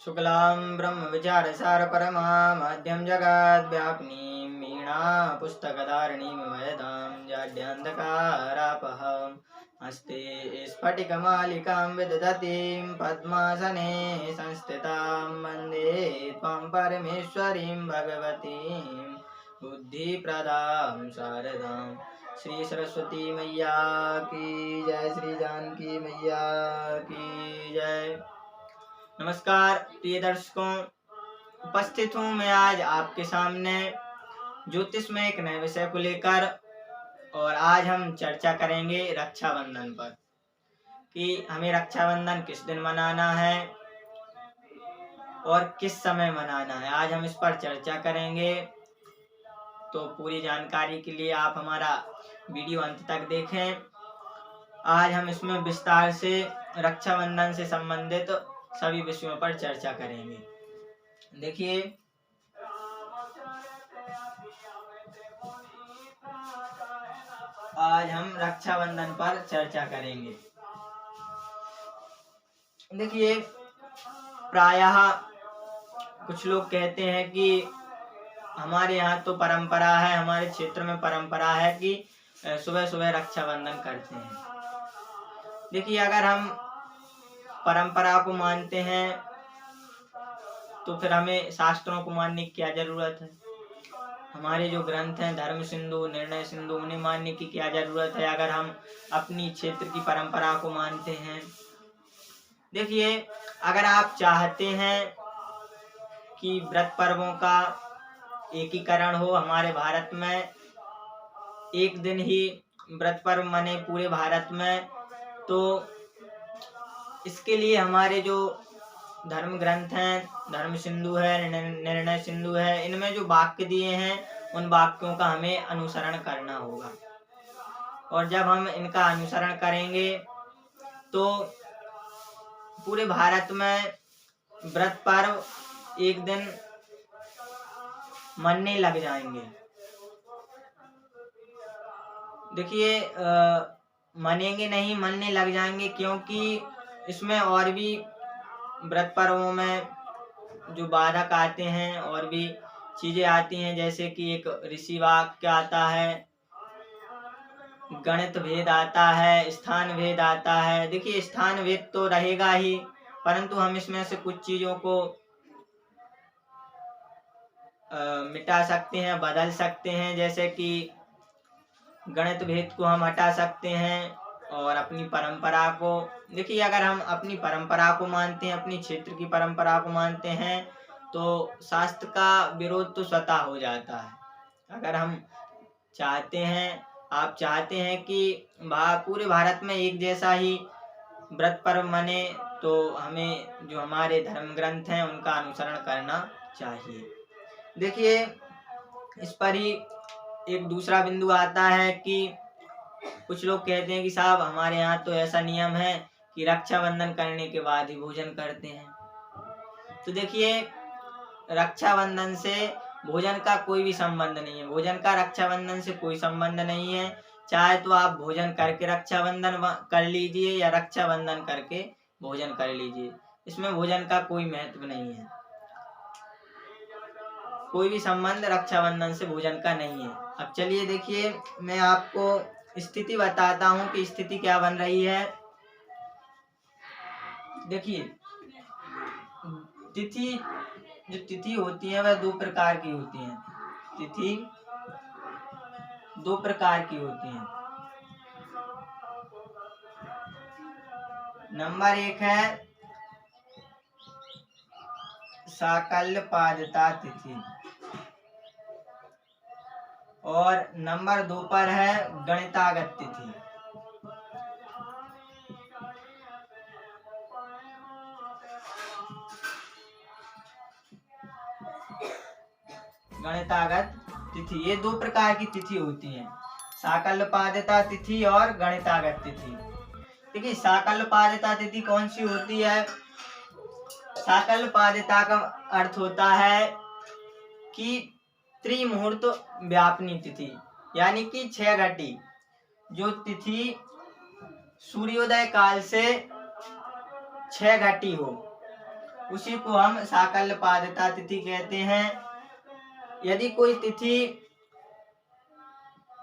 शुक्लां ब्रह्मविचारसार परमाद्यं जगद्व्यापिनीं वीणापुस्तकधारिणीं वेदां जाड्यान्धकारापहम् हस्ते स्फटिकमालिकां विदधतीं पद्मासने संस्थितां वन्दे त्वां परमेश्वरीं भगवतीं बुद्धिप्रदां शारदां। श्री सरस्वती मैया की जय। श्री जानकी मैया की जय। नमस्कार प्रिय दर्शकों, उपस्थित हूँ मैं आज आपके सामने ज्योतिष में एक नए विषय को लेकर। और आज हम चर्चा करेंगे रक्षाबंधन पर कि हमें रक्षाबंधन किस दिन मनाना है और किस समय मनाना है। आज हम इस पर चर्चा करेंगे, तो पूरी जानकारी के लिए आप हमारा वीडियो अंत तक देखें। आज हम इसमें विस्तार से रक्षाबंधन से संबंधित सभी विषयों पर चर्चा करेंगे। देखिए, आज हम रक्षाबंधन पर चर्चा करेंगे। देखिए, प्रायः कुछ लोग कहते हैं कि हमारे यहाँ तो परंपरा है, हमारे क्षेत्र में परंपरा है कि सुबह सुबह रक्षाबंधन करते हैं। देखिए, अगर हम परंपरा को मानते हैं तो फिर हमें शास्त्रों को मानने की क्या जरूरत है। हमारे जो ग्रंथ हैं, धर्म सिंधु, निर्णय सिंधु, उन्हें मानने की क्या जरूरत है अगर हम अपनी क्षेत्र की परंपरा को मानते हैं। देखिए, अगर आप चाहते हैं कि व्रत पर्वों का एकीकरण हो हमारे भारत में, एक दिन ही व्रत पर्व मने पूरे भारत में, तो इसके लिए हमारे जो धर्म ग्रंथ हैं, धर्म सिंधु है, निर्णय सिंधु है, इनमें जो वाक्य दिए हैं उन वाक्यों का हमें अनुसरण करना होगा। और जब हम इनका अनुसरण करेंगे तो पूरे भारत में व्रत पर्व एक दिन मनने लग जाएंगे। देखिए, मनेंगे नहीं, मनने लग जाएंगे, क्योंकि इसमें और भी व्रत पर्वों में जो बाधक आते हैं और भी चीजें आती हैं, जैसे कि एक ऋषि वाक्य आता है, गणित भेद आता है, स्थान भेद आता है। देखिए, स्थान भेद तो रहेगा ही, परंतु हम इसमें से कुछ चीजों को मिटा सकते हैं, बदल सकते हैं। जैसे कि गणित भेद को हम हटा सकते हैं और अपनी परंपरा को। देखिए, अगर हम अपनी परंपरा को मानते हैं, अपनी क्षेत्र की परंपरा को मानते हैं, तो शास्त्र का विरोध तो स्वतः हो जाता है। अगर हम चाहते हैं, आप चाहते हैं कि पूरे भारत में एक जैसा ही व्रत पर्व मने, तो हमें जो हमारे धर्म ग्रंथ हैं उनका अनुसरण करना चाहिए। देखिए, इस पर ही एक दूसरा बिंदु आता है कि कुछ लोग कहते हैं कि साहब हमारे यहाँ तो ऐसा नियम है कि रक्षाबंधन करने के बाद ही भोजन करते हैं। तो देखिए, रक्षाबंधन से भोजन का कोई भी संबंध नहीं है। भोजन का रक्षाबंधन से कोई संबंध नहीं है। चाहे तो आप भोजन करके रक्षाबंधन कर लीजिए या रक्षाबंधन करके भोजन कर लीजिए, इसमें भोजन का कोई महत्व नहीं है। कोई भी संबंध रक्षाबंधन से भोजन का नहीं है। अब चलिए देखिए, मैं आपको स्थिति बताता हूँ कि स्थिति क्या बन रही है। देखिए, तिथि होती है वह दो प्रकार की होती हैं। तिथि दो प्रकार की होती हैं। नंबर एक है साकल्यपादता तिथि और नंबर 2 पर है गणितागत तिथि। गणितागत तिथि, ये दो प्रकार की तिथि होती हैं, साकल्यपादता तिथि और गणितागत तिथि। देखिए, साकल्यपादता तिथि कौन सी होती है। साकल्यपादता का अर्थ होता है कि त्रिमुहूर्त व्यापनी तिथि, यानी कि 6 घटी जो तिथि सूर्योदय काल से 6 घटी हो, उसी को हम साकल्यपादता तिथि कहते हैं। यदि कोई तिथि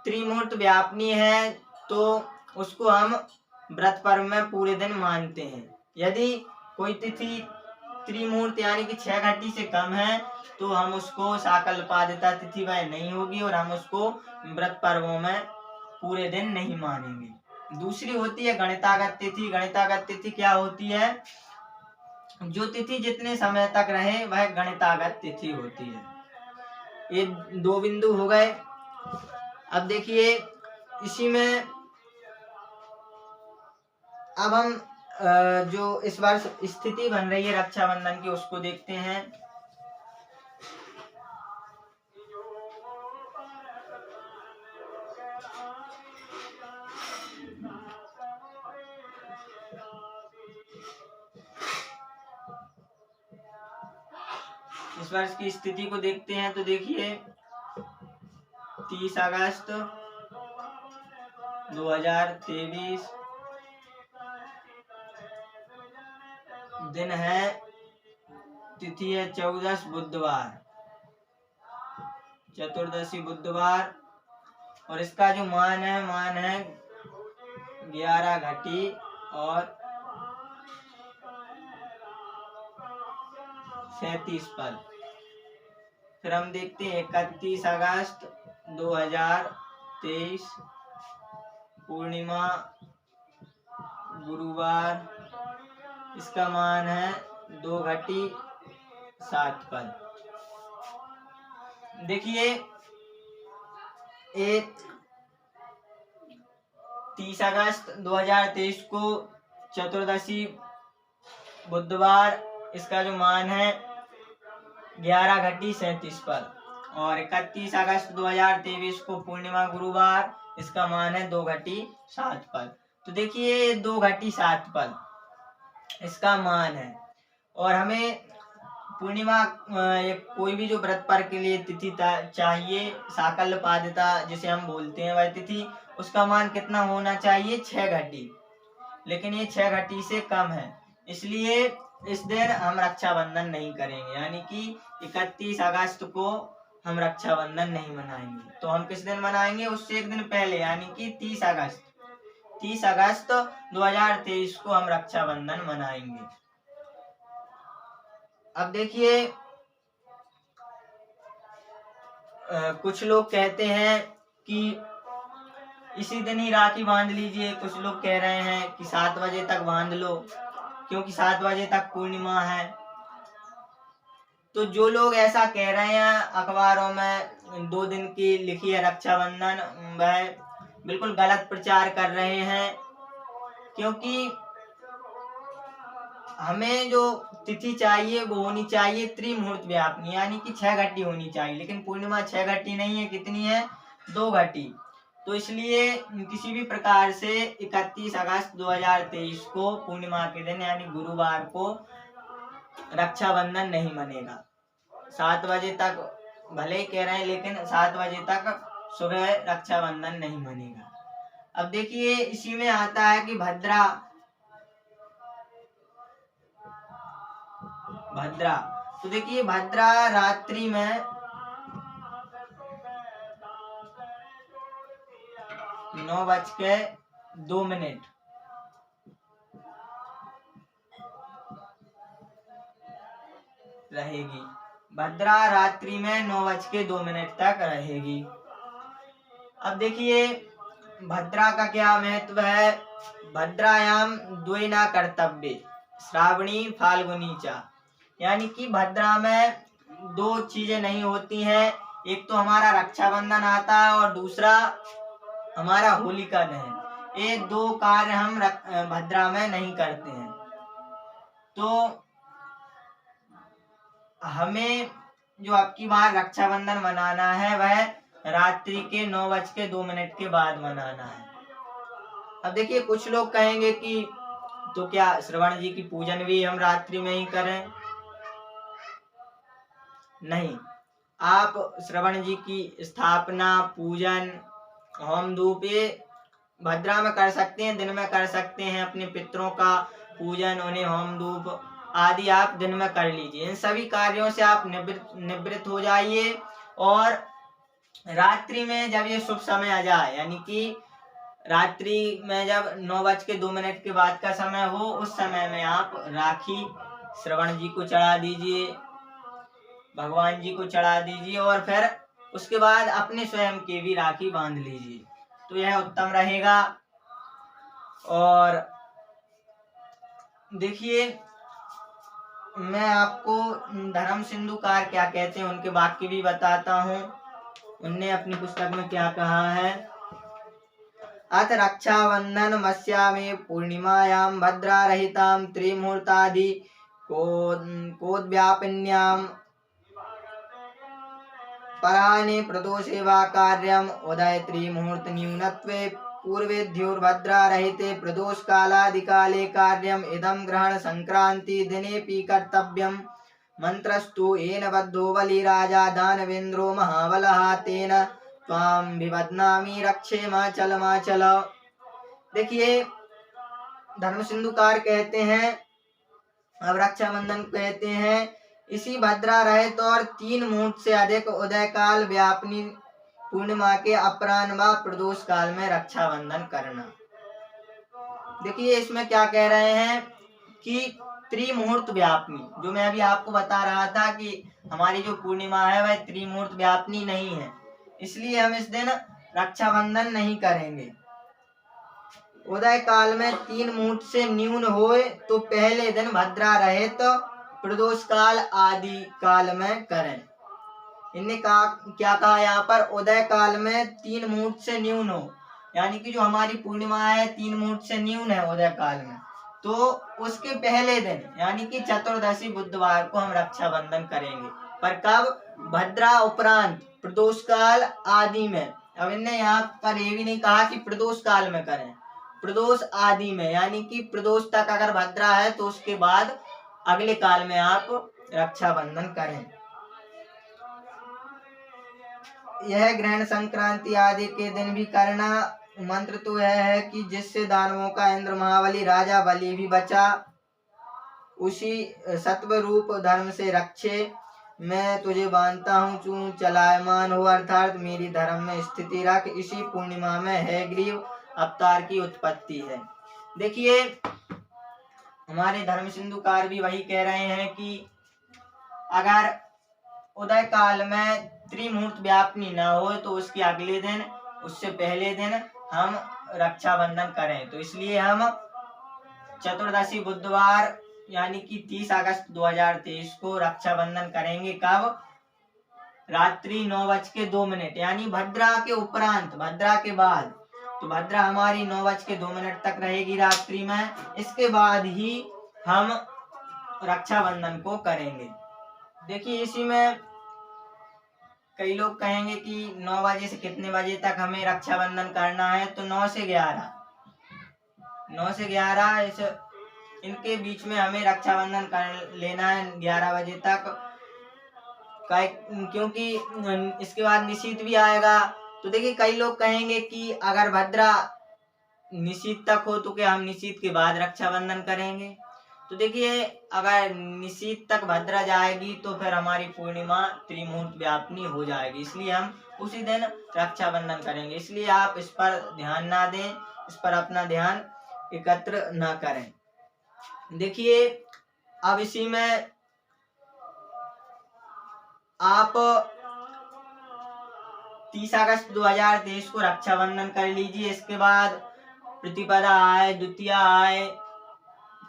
त्रिमूर्त व्यापनी है तो उसको हम व्रत पर्व में पूरे दिन मानते हैं। यदि कोई तिथि त्रिमूर्त यानी कि 6 घटी से कम है तो हम उसको साकल्यपादता तिथि वह नहीं होगी और हम उसको व्रत पर्वों में पूरे दिन नहीं मानेंगे। दूसरी होती है गणितागत तिथि। गणितागत तिथि क्या होती है? जो तिथि जितने समय तक रहे वह गणितागत तिथि होती है। ये 2 बिंदु हो गए। अब देखिए इसी में अब हम जो इस बार स्थिति बन रही है रक्षाबंधन की उसको देखते हैं। इस वर्ष की स्थिति को देखते हैं तो देखिए 30 अगस्त 2023 दिन है, तिथि है 14 बुधवार, चतुर्दशी बुधवार और इसका जो मान है 11 घटी और 37 पल। फिर हम देखते हैं 31 अगस्त 2023 पूर्णिमा गुरुवार, इसका मान है 2 घटी 7 पल। देखिए 30 अगस्त 2023 को चतुर्दशी बुधवार, इसका जो मान है 11 घटी 37 पल और 31 अगस्त 2023 को पूर्णिमा गुरुवार, इसका मान है 2 घटी 7 पल। तो देखिए 2 घटी 7 पल इसका मान है और हमें पूर्णिमा कोई भी जो व्रत पर्व के लिए तिथि चाहिए साकल्यपादता जिसे हम बोलते हैं वह तिथि, उसका मान कितना होना चाहिए? 6 घटी। लेकिन ये 6 घटी से कम है, इसलिए इस दिन हम रक्षाबंधन नहीं करेंगे, यानी कि 31 अगस्त को हम रक्षाबंधन नहीं मनाएंगे। तो हम किस दिन मनाएंगे? उससे एक दिन पहले यानी कि 30 अगस्त 2023 को हम रक्षाबंधन मनाएंगे। अब देखिए कुछ लोग कहते हैं कि इसी दिन ही राखी बांध लीजिए, कुछ लोग कह रहे हैं कि 7 बजे तक बांध लो क्योंकि 7 बजे तक पूर्णिमा है। तो जो लोग ऐसा कह रहे हैं अखबारों में 2 दिन की लिखी है रक्षाबंधन, वह बिल्कुल गलत प्रचार कर रहे हैं, क्योंकि हमें जो तिथि चाहिए वो होनी चाहिए त्रिमुहूर्त व्यापनी, यानी कि 6 घटी होनी चाहिए। लेकिन पूर्णिमा 6 घटी नहीं है, कितनी है? 2 घटी। तो इसलिए किसी भी प्रकार से 31 अगस्त 2023 को पूर्णिमा के दिन यानी गुरुवार को रक्षाबंधन नहीं बनेगा। 7 बजे तक भले ही कह रहे हैं लेकिन 7 बजे तक सुबह रक्षाबंधन नहीं बनेगा। अब देखिए इसी में आता है कि भद्रा, तो देखिए भद्रा रात्रि में 9:02 रहेगी। भद्रा रात्रि में 9:02 तक रहेगी। अब देखिए भद्रा का क्या महत्व है? भद्रायाम द्वैना कर्तव्य श्रावणी फाल्गुनी चा, यानी कि भद्रा में 2 चीजें नहीं होती हैं, एक तो हमारा रक्षाबंधन आता है और दूसरा हमारा होलिका दहन। ये 2 कार्य हम भद्रा में नहीं करते हैं। तो हमें जो आपकी बार रक्षाबंधन मनाना है वह रात्रि के 9:02 के बाद मनाना है। अब देखिए कुछ लोग कहेंगे कि तो क्या श्रवण जी की पूजन भी हम रात्रि में ही करें? नहीं, आप श्रवण जी की स्थापना, पूजन, होम धूप ये भद्रा में कर सकते हैं, दिन में कर सकते हैं। अपने पितरों का पूजन, उन्हें होम धूप आदि आप दिन में कर लीजिए। इन सभी कार्यों से आप निवृत्त हो जाइए और रात्रि में जब ये शुभ समय आ जाए, यानी कि रात्रि में जब 9:02 के बाद का समय हो, उस समय में आप राखी श्रवण जी को चढ़ा दीजिए, भगवान जी को चढ़ा दीजिए और फिर उसके बाद अपने स्वयं की भी राखी बांध लीजिए, तो यह उत्तम रहेगा। और देखिए, मैं आपको धर्म सिंधुकार क्या कहते हैं उनके वाक्य भी बताता हूँ। उनने अपनी पुस्तक में क्या कहा है। अथ रक्षाबंधन मस्यामे पूर्णिमायां भद्रारहितां त्रिमुहूर्तादि कोद्व्यापिन्यां पराणे प्रदोषेवा कार्यम उदय त्रिमुहूर्त न्यूनत्वे पूर्वेद्योर्भद्रारहिते प्रदोषकालादिकाले कार्यम इदं ग्रहण संक्रांति दिनेऽपि कर्तव्यम्। मंत्रस्तु येन बद्धो बलिराजा दानवेन्द्रो महाबलः तेन त्वां विबध्नामि रक्षेमाचलमाचल। देखिए, धर्म सिंधुकार कहते हैं, अब रक्षाबंधन कहते हैं, इसी भद्रा रहित और 3 मुहूर्त से अधिक उदय काल व्यापनी पूर्णिमा के अपराह्न व प्रदोष काल में रक्षाबंधन करना। देखिए, इसमें क्या कह रहे हैं कि त्रिमुहूर्त व्यापनी, जो मैं अभी आपको बता रहा था कि हमारी जो पूर्णिमा है वह त्रिमुहूर्त व्यापनी नहीं है, इसलिए हम इस दिन रक्षाबंधन नहीं करेंगे। उदय काल में 3 मुहूर्त से न्यून होए तो पहले दिन भद्रा रहित प्रदोष काल आदि काल में करें। इनने कहा, क्या कहा यहाँ पर, उदय काल में 3 मुहूर्त से न्यून हो, यानी कि जो हमारी पूर्णिमा है 3 मुहूर्त से न्यून है उदय काल में, तो उसके पहले दिन यानी कि चतुर्दशी बुधवार को हम रक्षाबंधन करेंगे। पर कब? भद्रा उपरांत प्रदोष काल आदि में। अब इनने यहाँ पर ये भी नहीं कहा कि प्रदोष काल में करें, प्रदोष आदि में, यानी कि प्रदोष तक अगर भद्रा है तो उसके बाद अगले काल में आप रक्षाबंधन करें। यह ग्रहण संक्रांति आदि के दिन भी करना। मंत्र तो यह है कि जिससे दानवों का इंद्र महाबली राजा बलि भी बचा, उसी सत्व रूप धर्म से रक्षे। मैं तुझे बांधता हूँ तू चलायमान हो, अर्थात मेरी धर्म में स्थिति रख। इसी पूर्णिमा में है ग्रीव अवतार की उत्पत्ति है। देखिए, हमारे धर्म सिंधुकार भी वही कह रहे हैं कि अगर उदय काल में त्रिमुहूर्त व्यापनी ना हो तो उसके अगले दिन, उससे पहले दिन हम रक्षाबंधन करें। तो इसलिए हम चतुर्दशी बुधवार यानी कि 30 अगस्त 2023 को रक्षाबंधन करेंगे। कब? रात्रि 9:02, यानी भद्रा के उपरांत, भद्रा के बाद। तो भद्रा हमारी 9:02 तक रहेगी रात्रि में, इसके बाद ही हम रक्षाबंधन को करेंगे। देखिए, इसी में कई लोग कहेंगे कि 9 बजे से कितने बजे तक हमें रक्षाबंधन करना है, तो 9 से 11 इनके बीच में हमें रक्षाबंधन कर लेना है, 11 बजे तक, क्योंकि इसके बाद निशीत भी आएगा। तो देखिए, कई लोग कहेंगे कि अगर भद्रा निशीत तक हो तो क्या हम निशीत के बाद रक्षाबंधन करेंगे। तो देखिए, अगर निशीत तक भद्रा जाएगी तो फिर हमारी पूर्णिमा त्रिमुहूर्त व्यापनी हो जाएगी, इसलिए हम उसी दिन रक्षाबंधन करेंगे। इसलिए आप इस पर ध्यान ना दें, इस पर अपना ध्यान एकत्र ना करें। देखिए, अब इसी में आप 30 अगस्त 2023 को रक्षाबंधन कर लीजिए। इसके बाद प्रतिपदा आए, द्वितीया आए,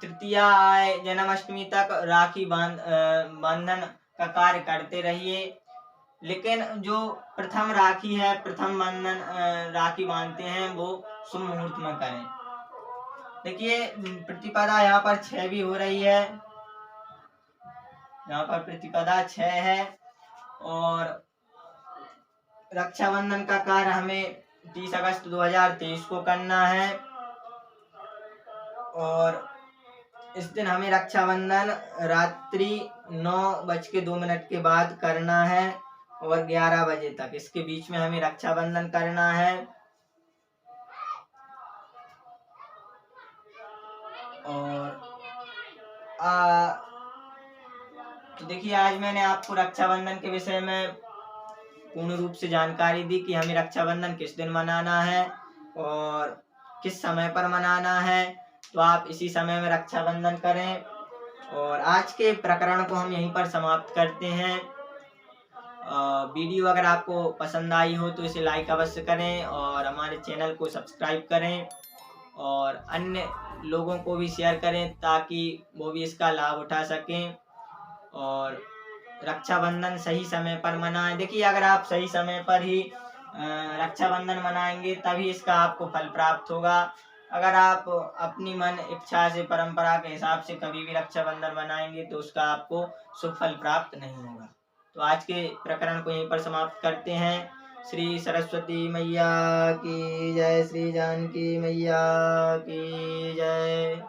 तृतीया आए, जन्माष्टमी तक राखी बंधन का कार्य करते रहिए। लेकिन जो प्रथम राखी है, प्रथम बंधन राखी बांधते हैं, वो शुभ मुहूर्त में करें। देखिए, प्रतिपदा यहाँ पर 6 भी हो रही है, यहाँ पर प्रतिपदा 6 है और रक्षाबंधन का कार्य हमें 30 अगस्त 2023 को करना है और इस दिन हमें रक्षाबंधन रात्रि 9:02 के बाद करना है और 11 बजे तक, इसके बीच में हमें रक्षाबंधन करना है। और तो देखिए, आज मैंने आपको रक्षाबंधन के विषय में पूर्ण रूप से जानकारी दी कि हमें रक्षाबंधन किस दिन मनाना है और किस समय पर मनाना है। तो आप इसी समय में रक्षाबंधन करें। और आज के प्रकरण को हम यहीं पर समाप्त करते हैं। वीडियो अगर आपको पसंद आई हो तो इसे लाइक अवश्य करें और हमारे चैनल को सब्सक्राइब करें और अन्य लोगों को भी शेयर करें ताकि वो भी इसका लाभ उठा सकें और रक्षाबंधन सही समय पर मनाएं। देखिए, अगर आप सही समय पर ही रक्षाबंधन मनाएंगे तभी इसका आपको फल प्राप्त होगा। अगर आप अपनी मन इच्छा से परंपरा के हिसाब से कभी भी रक्षाबंधन मनाएंगे तो उसका आपको शुभ फल प्राप्त नहीं होगा। तो आज के प्रकरण को यहीं पर समाप्त करते हैं। श्री सरस्वती मैया की जय, श्री जानकी मैया की जय।